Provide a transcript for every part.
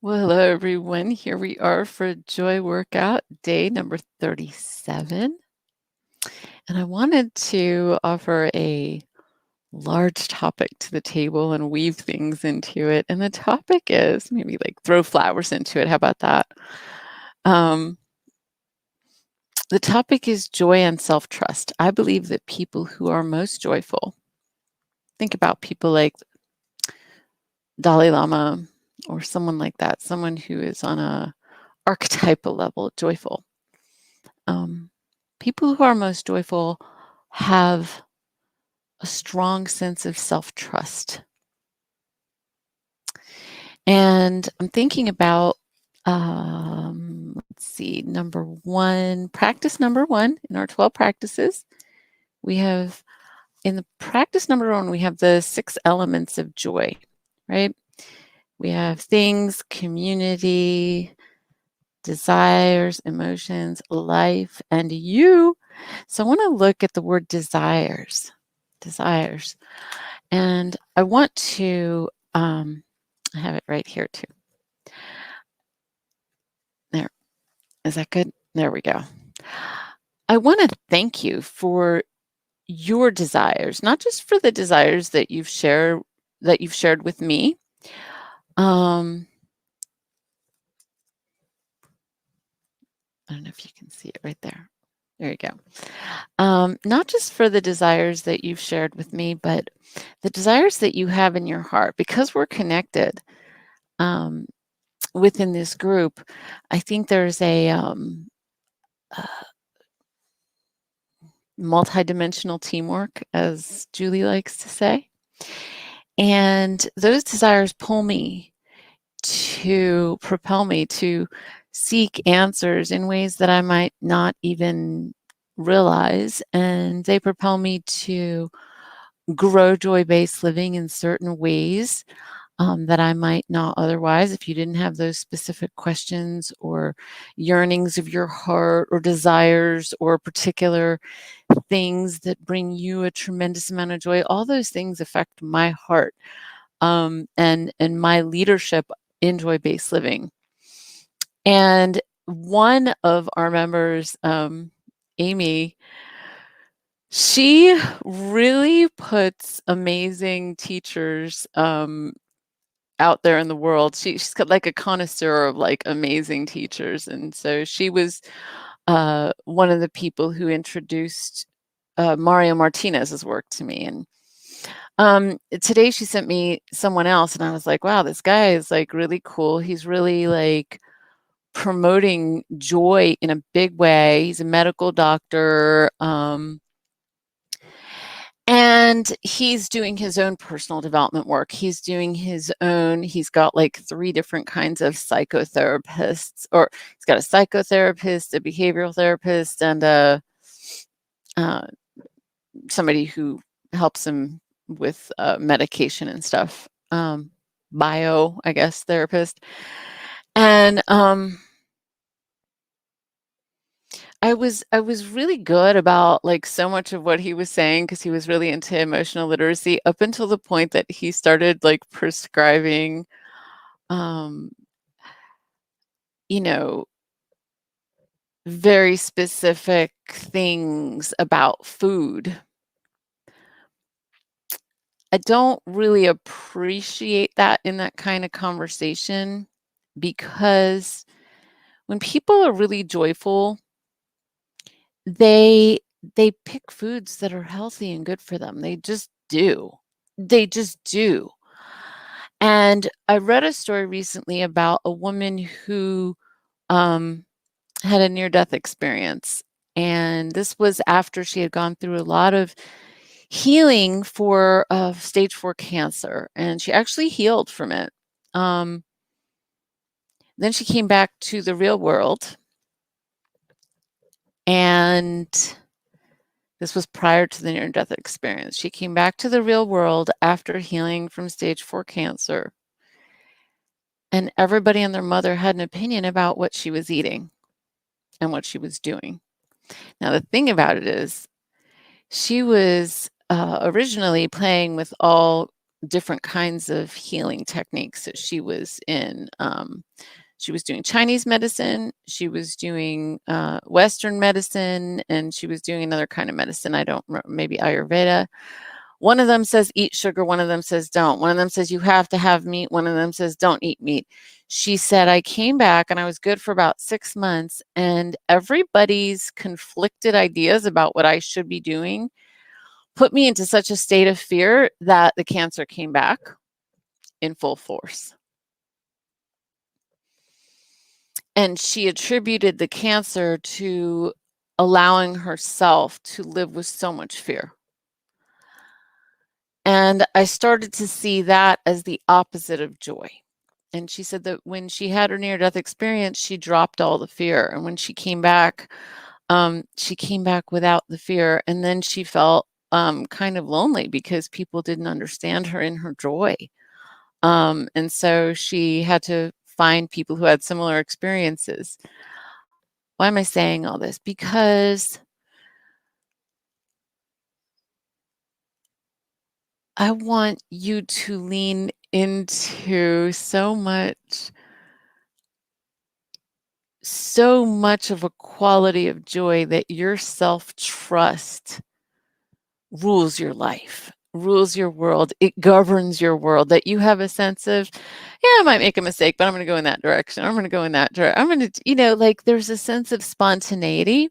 Well, hello everyone. Here we are for Joy Workout day number 37. And I wanted to offer a large topic to the table and weave things into it. And the topic is maybe like throw flowers into it. How about that? The topic is joy and self-trust. I believe that people who are most joyful, think about people like Dalai Lama or someone like that, someone who is on a archetypal level joyful. People who are most joyful have a strong sense of self-trust. And I'm thinking about, let's see, practice number one in our 12 practices. We have, in the practice number one, we have the 6 elements of joy, right? We have things, community, desires, emotions, life, and you. So I want to look at the word desires. And I want to, I have it right here too. There, is that good? There we go. I want to thank you for your desires, not just for the desires that you've shared with me. I don't know if you can see it right there. There you go. Not just for the desires that you've shared with me, but the desires that you have in your heart, because we're connected within this group. I think there's a multidimensional teamwork, as Julie likes to say. And those desires pull me to propel me to seek answers in ways that I might not even realize. And they propel me to grow joy-based living in certain ways that I might not otherwise if you didn't have those specific questions or yearnings of your heart or desires or particular things that bring you a tremendous amount of joy. All those things affect my heart and my leadership in joy-based living. And one of our members, Amy, she really puts amazing teachers out there in the world. She's got like a connoisseur of like amazing teachers. And so she was one of the people who introduced Mario Martinez's work to me. And today she sent me someone else and I was like, wow, this guy is like really cool. He's really like promoting joy in a big way. He's a medical doctor. And he's doing his own personal development work. He's got like 3 different kinds of psychotherapists, or he's got a psychotherapist, a behavioral therapist, and somebody who helps him with medication and stuff. Bio, I guess, therapist. And I was really good about like so much of what he was saying because he was really into emotional literacy up until the point that he started like prescribing, you know, very specific things about food. I don't really appreciate that in that kind of conversation because when people are really joyful, they pick foods that are healthy and good for them. They just do. They just do. And I read a story recently about a woman who had a near-death experience. And this was after she had gone through a lot of healing for stage 4 cancer. And she actually healed from it. Then she came back to the real world. And this was prior to the near-death experience. She came back to the real world after healing from stage 4 cancer. And everybody and their mother had an opinion about what she was eating and what she was doing. Now, the thing about it is she was originally playing with all different kinds of healing techniques that she was in. She was doing Chinese medicine, she was doing Western medicine, and she was doing another kind of medicine. I don't remember, maybe Ayurveda. One of them says eat sugar, one of them says don't. One of them says you have to have meat, one of them says don't eat meat. She said, I came back and I was good for about 6 months, and everybody's conflicted ideas about what I should be doing put me into such a state of fear that the cancer came back in full force. And she attributed the cancer to allowing herself to live with so much fear. And I started to see that as the opposite of joy. And she said that when she had her near-death experience, she dropped all the fear. And when she came back without the fear. And then she felt kind of lonely because people didn't understand her in her joy. And so she had to find people who had similar experiences. Why am I saying all this? Because I want you to lean into so much of a quality of joy that your self-trust rules your life, rules your world, it governs your world, that you have a sense of, yeah, I might make a mistake, but I'm going to go in that direction. I'm going to go in that direction. I'm going to, like there's a sense of spontaneity.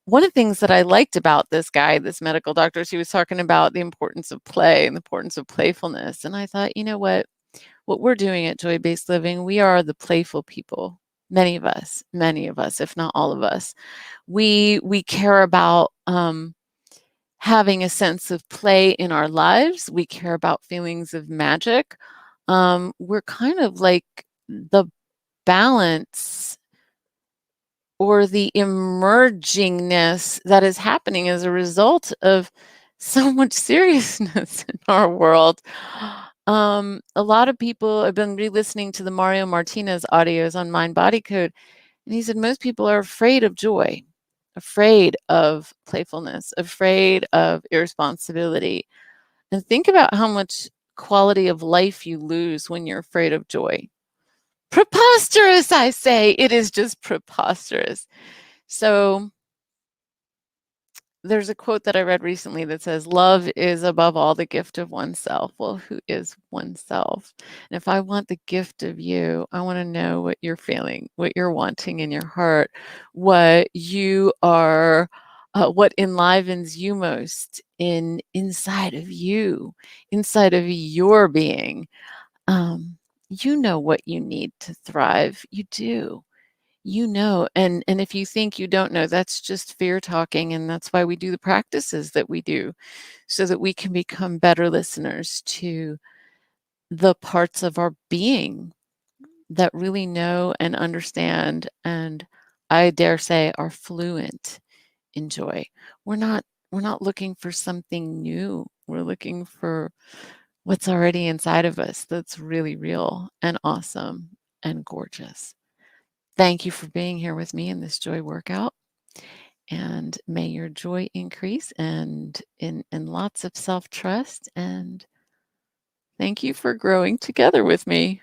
One of the things that I liked about this guy, this medical doctor, is he was talking about the importance of play and the importance of playfulness. And I thought, you know what we're doing at Joy-Based Living, we are the playful people. Many of us, if not all of us, we care about having a sense of play in our lives. We care about feelings of magic. We're kind of like the balance or the emergingness that is happening as a result of so much seriousness in our world. A lot of people have been re-listening to the Mario Martinez audios on Mind Body Code, and he said most people are afraid of joy, afraid of playfulness, afraid of irresponsibility. And think about how much quality of life you lose when you're afraid of joy. Preposterous, I say. It is just preposterous. So there's a quote that I read recently that says, love is above all the gift of oneself. Well, who is oneself? And if I want the gift of you, I want to know what you're feeling, what you're wanting in your heart, what you are, what enlivens you most inside of you, inside of your being. You know what you need to thrive. You do. And if you think you don't know, that's just fear talking, and that's why we do the practices that we do, so that we can become better listeners to the parts of our being that really know and understand, and I dare say are fluent in joy. We're not looking for something new. We're looking for what's already inside of us that's really real and awesome and gorgeous. Thank you for being here with me in this joy workout, and may your joy increase and in lots of self-trust, and thank you for growing together with me.